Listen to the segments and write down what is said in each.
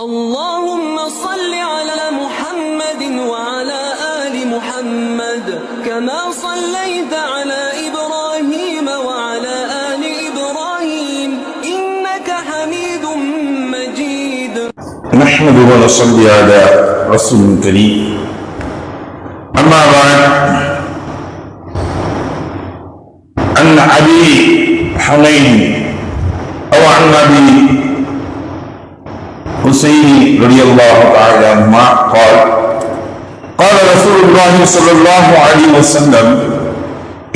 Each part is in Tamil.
اللهم صل على محمد وعلى آل محمد كما صليت على إبراهيم وعلى آل إبراهيم إنك حميد مجيد. نحمده ونصلي على رسول كريم. أما بعد، عن أبي حميد أو عن أبي حسين رضي الله تعالى عنهما قال: قال رسول الله صلى الله عليه وسلم: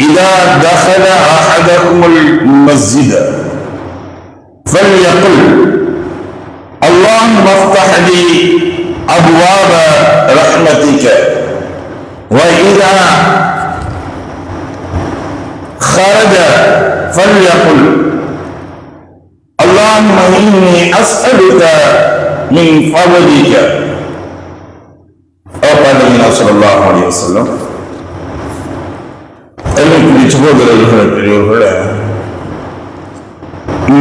إذا دخل أحدكم المسجد فليقل: اللهم افتح لي أبواب رحمتك. وإذا خرج فليقل: اللهم إني أسألك من فضلك. أو قال النبي صلى الله عليه وسلم. பெரியவர்களே,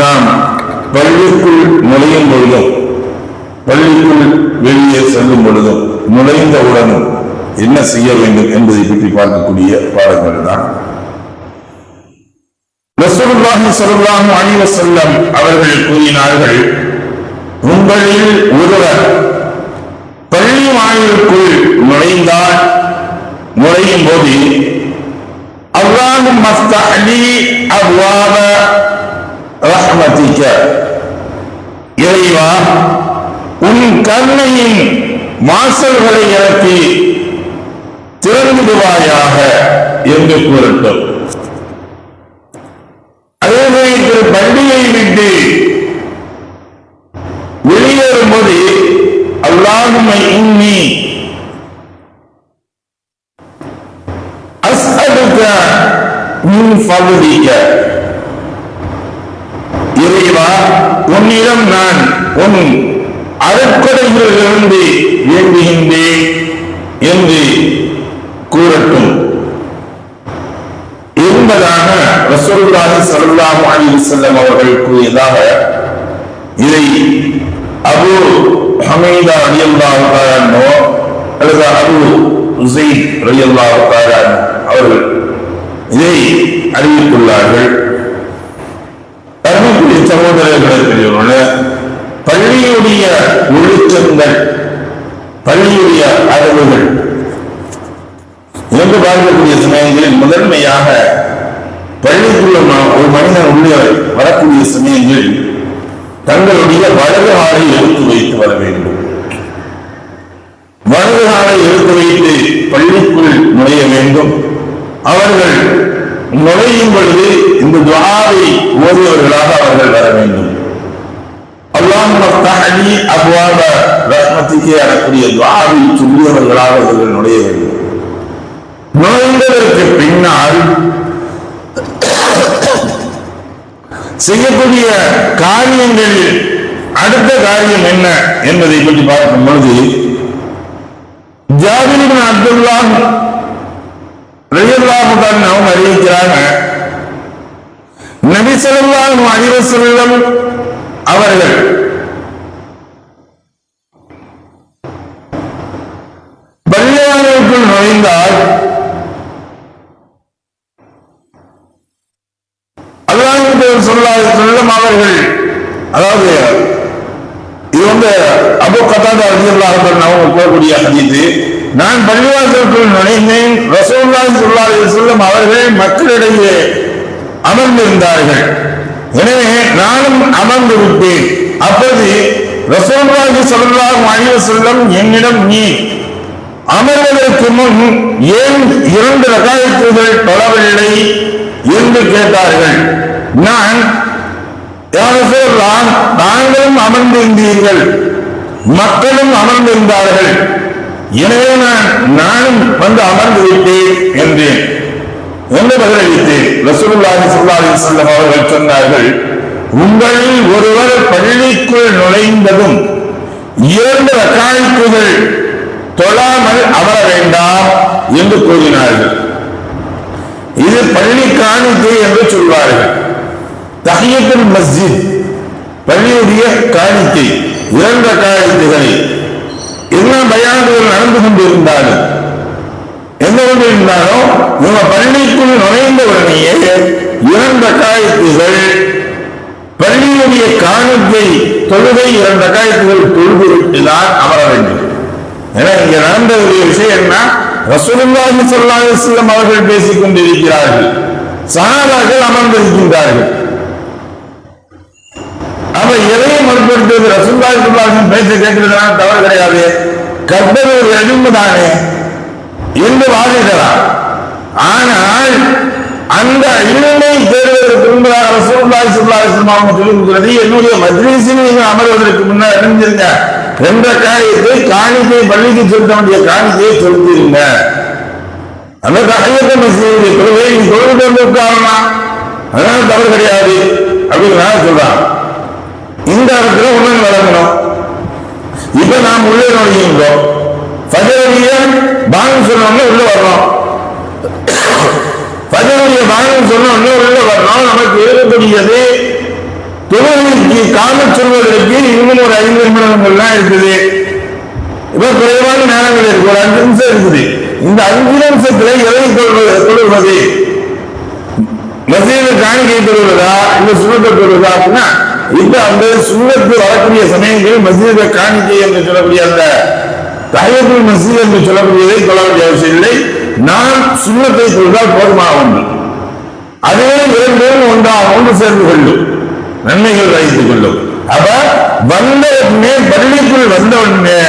நாம் பள்ளிக்குள் நுழையும் பொழுதும் பள்ளிக்குள் வெளியே செல்லும் பொழுதும் நுழைந்தவுடனும் என்ன செய்ய வேண்டும் என்பதை பற்றி பார்க்கக்கூடிய பாடங்கள் தான். ரசூலுல்லாஹி ஸல்லல்லாஹு அலைஹி வஸல்லம் அவர்கள் கூறினார்கள், உங்களில் ஒருவர் பள்ளி வாயிலுக்குள் நுழையும் போது அல்லாஹும்ம ஃப்தஹ் லி அப்வாப ரஹ்மதிக, இறைவா உன் கருணையின் வாசல்களை எனக்கு திறந்துடுவாயாக என்று கூறட்டும். அதே பள்ளியை விட்டு வெளியேறும்போது அல்லாஹும்ம இன்னி அஸ்அலுக மின் ஃபضلிக, இறைவா உன்னிடம் நான் உன் அருட்கொடைகளிலிருந்து வேண்டுகின்றேன் என்று கூறட்டும் என்பதாக ரசூலுல்லாஹி ஸல்லல்லாஹு அலைஹி வஸல்லம் அவர்கள் கூறியதாக இதை அபூ ஹமீதா ரலியல்லாஹு தஆலா அன்ஹு அல்லது அபூ உஸைத் ரலியல்லாஹு தஆலா அவர்கள் இதை அறிவித்துள்ளார்கள். அருமைக்குரிய சகோதரர்களே, பள்ளியுடைய ஒழுக்கங்கள், பள்ளியுடைய அளவுகள் என்று பார்க்கக்கூடிய சமயங்களில் முதன்மையாக பள்ளிக்குள்ள ஒரு மனிதன் உள்ளே வரக்கூடிய சமயங்களில் தங்களுடைய வலது காலை எடுத்து வைத்து வர வேண்டும். வலது காலை எடுத்து வைத்து பள்ளிக்குள் நுழைய வேண்டும். அவர்கள் நுழையும் பொழுது இந்த துஆவை ஓதியவர்களாக அவர்கள் வர வேண்டும். அல்லாஹும்ம ஃப்தஹ் லி அப்வாப ரஹ்மதிக எனக்கூடிய துஆவை சொல்லியவர்களாக அவர்கள் நுழைய வேண்டும். நுழைந்ததற்கு பின்னால் செய்யக்கூடிய காரியங்களில் அடுத்த காரியம் என்ன என்பதை பற்றி பார்க்கும் பொழுது, ஜாபிர் இப்னு அப்துல்லாஹ் ரலியல்லாஹு தஆலா அவங்க அறிவிக்கிறாங்க, நபி ஸல்லல்லாஹு அலைஹி வஸல்லம் அவர்கள் பள்ளிக்குள் நுழைந்தால் அவர்கள், அதாவது இது அபூ கதாதா ரலியல்லாஹு அன்ஹு அவங்க கூறக்கூடிய ஹதீஸ், நான் பள்ளிவாசலுக்குள் நுழைந்தேன், ரசூலுல்லாஹி ஸல்லல்லாஹு அலைஹி வஸல்லம் அவர்கள் மக்களிடையே அமர்ந்திருந்தார்கள். எனவே நானும் அமர்ந்து விட்டேன். அப்போது ரசூலுல்லாஹி ஸல்லல்லாஹு அலைஹி வஸல்லம் என்னிடம், நீ அமர்வதற்கு முன் ஏன் 2 ரகாயத்துகள் தொழவில்லை என்று கேட்டார்கள். நான், நாங்களும் அமர்ந்திருந்தீர்கள், மக்களும் அமர்ந்திருந்தார்கள், எனவே நானும் அமர்ந்து விட்டேன் என்றேன் என்று பதிலளித்தேன். ரசூலுல்லாஹி ஸல்லல்லாஹு அலைஹி வஸல்லம் அவர்கள் சொன்னார்கள், உங்களில் ஒருவர் பள்ளிக்குள் நுழைந்ததும் 2 ரகாயத்துகள் தொழாமல் அமர வேண்டாம் என்று கூறினார்கள். இது பள்ளி காணிக்கை என்று சொல்வார்கள். தஹியத்துல் மஸ்ஜித், பள்ளியுடைய காணிக்கை. 2 ரக்காயத்துகளை என்ன பயான்கள் நடந்து கொண்டிருந்தாலும் எந்த கொண்டிருந்தாலும் இவங்க பள்ளிக்குள் நுழைந்த உடனேயே 2 ரக்காயத்துகள் பள்ளியுடைய காணிக்கை தொழுகை 2 ரக்காயத்துகள் தொழுதுவிட்டுதான் அமர வேண்டும். ஏன்னா இங்க நடந்த ஒரு விஷயம் என்ன, ரசூலுல்லாஹி ஸல்லல்லாஹு அலைஹி வஸல்லம் அவர்கள் பேசிக் கொண்டிருக்கிறார்கள், சஹாபாக்கள் அமர்ந்திருக்கின்றார்கள். அவ எதையும் மறுபடுத்துவது ரசூலுல்லாஹி ஸல்லல்லாஹு அலைஹி வஸல்லம் பேச கேட்கிறதுனால தவறு கிடையாது, கர்த்தர் ஒரு அடிமைதானே என்று வாதிடலாம். ஆனால் அந்த இல்மை தேடுவதற்கு முன்பதாக ரசூலுல்லாஹி ஸல்லல்லாஹு அலைஹி வஸல்லம் அவங்க சொல்லியிருக்கிறது, என்னுடைய மஜ்லிஸில் நீங்கள் அமர்வதற்கு முன்னால் அறிஞ்சிருங்க, 2 ரக்காயத்தை காணிக்கை பள்ளிக்கு செலுத்த வேண்டிய காணிக்கையை செலுத்திருங்க. அந்த தஹிய்யத்துல் மஸ்ஜிதுடைய தொழுகை நீ தொழுது வந்திருக்காருன்னா அதனால தவறு கிடையாது அப்படின்னு சொல்றான். இந்த இடத்துல உணவு வழங்கணும். இப்ப நாம் உள்ளே நுழைகின்றோம், ஃபஜ்ருடைய பாங்கு சொன்னோம்னா உள்ள வர்றோம், ஃபஜ்ருடைய பாங்கு சொன்னோம்னா உள்ள வர்றோம். நமக்கு இருக்கக்கூடியது தொழுகைக்கு காமச் சொல்வதற்கு இன்னும் ஒரு 5 நிமிடங்கள்லாம் இருக்குது. இப்ப குறைவான நேரங்கள் இருக்கு, ஒரு 5 நிமிஷம் இருக்குது. இந்த 5 நிமிஷத்துல எதை தொழுவது, மஸ்ஜிதில் காணிக்கை தொழுவதா இல்ல சுன்னத்தை தொழுவதா அப்படின்னா, இப்ப அந்த சுன்னத்து வரக்கூடிய சமயங்களில் மஸ்ஜிதில் காணிக்கை என்று சொல்லக்கூடிய அந்த தஹிய்யத்துல் மஸ்ஜித் என்று சொல்லக்கூடியதை தொழ வேண்டிய அவசியம் இல்லை. நான் சுன்னத்தை தொழுதால் போதுமாக ஒன்று, அதுவே 2 ஒன்று சேர்ந்து கொள்ளும், நன்மைகள் வைத்துக் கொள்ளும். அப்ப வந்த உடனே பள்ளிக்குள் வந்த உடனே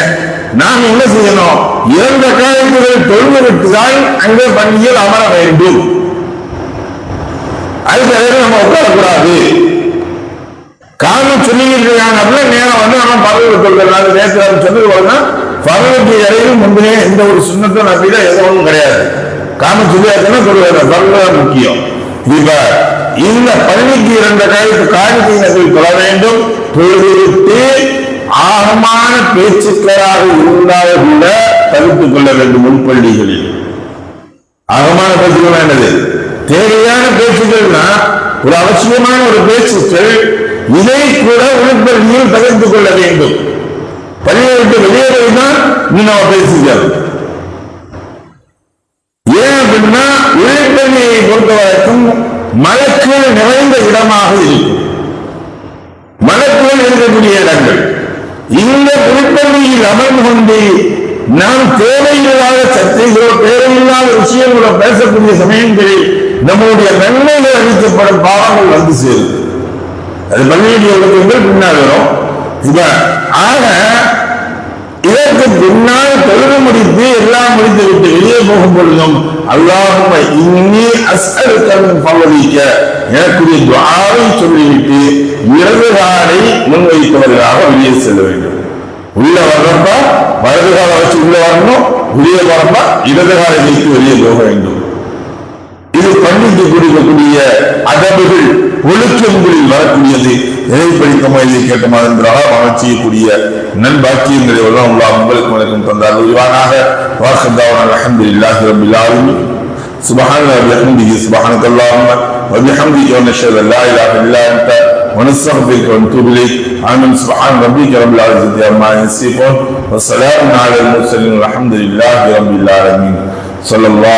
நாம் என்ன செய்யணும், 2 ரக்காயத்துகள் தொழுதுவிட்டுதான் அங்கே பள்ளியில் அமர வேண்டும். அதுக்கு நம்ம உட்காரக்கூடாது. காரணம் சொல்லிக்கிட்டு இருக்காங்க அப்படின்னா நேரம் வந்து நம்ம பதவி கொள்கிறாங்க. நேற்று சொல்லுவாங்கன்னா பதவிக்கு இடையில் முன்னே எந்த ஒரு சுண்ணத்தும் நம்பிக்கை எதுவும் கிடையாது. காரணம் சொல்லியாச்சுன்னா சொல்லுவாங்க, பதவி முக்கியம். இப்ப இந்த பள்ளிக்கு 2 ரக்காயத்து காணிக்கை தொழ வேண்டும். தொழுதுவிட்டு ஆகமான பேச்சுக்களாக இருந்தால் கூட தவிர்த்துக் கொள்ள வேண்டும். முன்பள்ளிகளில் ஆகமான பேச்சுக்கள் என்னது, தேவையான பேச்சுக்கள்னா ஒரு அவசியமான ஒரு பேச்சுக்கள், இதை கூட உள்பள்ளியில் தவிர்த்துக் கொள்ள வேண்டும். பள்ளியை விட்டு வெளியேறினால் இன்னும் பேசுகிறது. ஏன் அப்படின்னா உள்பள்ளியை பொறுத்தவரைக்கும் மலக்குகள் நிறைந்த இடமாக இருக்கும். மலக்குகள் இருக்கக்கூடிய இடங்கள். இந்த உள்பள்ளியில் அமர்ந்து கொண்டு நாம் தேவையில்லாத சர்ச்சைகளோ தேவையில்லாத விஷயங்களோ பேசக்கூடிய சமயங்களில் நம்முடைய நன்மைகள் அளிக்கப்படும் பாவங்கள் வந்து சேரும். அது பள்ளியுடைய ஒழுக்கங்கள் பின்னால் வரும். ஆக இதற்கு பின்னால் தொழுது முடித்து எல்லாம் முடித்து விட்டு வெளியே போகும் பொழுதும் அல்லாஹும்ம இன்னி அஸ்அலுக மின் ஃபضலிக எனக்குரிய துஆவை சொல்லிவிட்டு இடது காலை முன்வைத்தவர்களாக வெளியே செல்ல வேண்டும். உள்ள வர்றப்ப வலது காலை வச்சு உள்ள வரணும், வெளியே வரப்ப இடது காலை வைத்து வெளியே போக வேண்டும். இது பள்ளிக்கு கொடுக்கக்கூடிய அதபுகள் ஒழுக்கங்களில் வரக்கூடியது. எதை படிக்கமா இதை கேட்டமா என்றாக மகன் செய்யக்கூடிய நல்பாக்கியங்களை எல்லாம் உங்களுக்கு வணக்கம் தந்தார் உருவானாக. வாசந்தாவன் அல்ஹம்துலில்லாஹி ரப்பில் ஆலமீன். சுப்ஹானல்லாஹி வ பிஹம்திஹி சுப்ஹானக்கல்லாஹும்ம வ பிஹம்திக வ நஷ்ஹது அல்லா இலாஹ இல்லா அன்த வ நஸ்தக்ஃபிருக வ நதூபு இலைக். ஆமீன். சுப்ஹான ரப்பிக ரப்பில் இஸ்ஸத்தி அம்மா யசிஃபூன் வ ஸலாமுன் அலல் முர்ஸலீன் வல்ஹம்துலில்லாஹி ரப்பில் ஆலமீன். ஸல்லல்லாஹு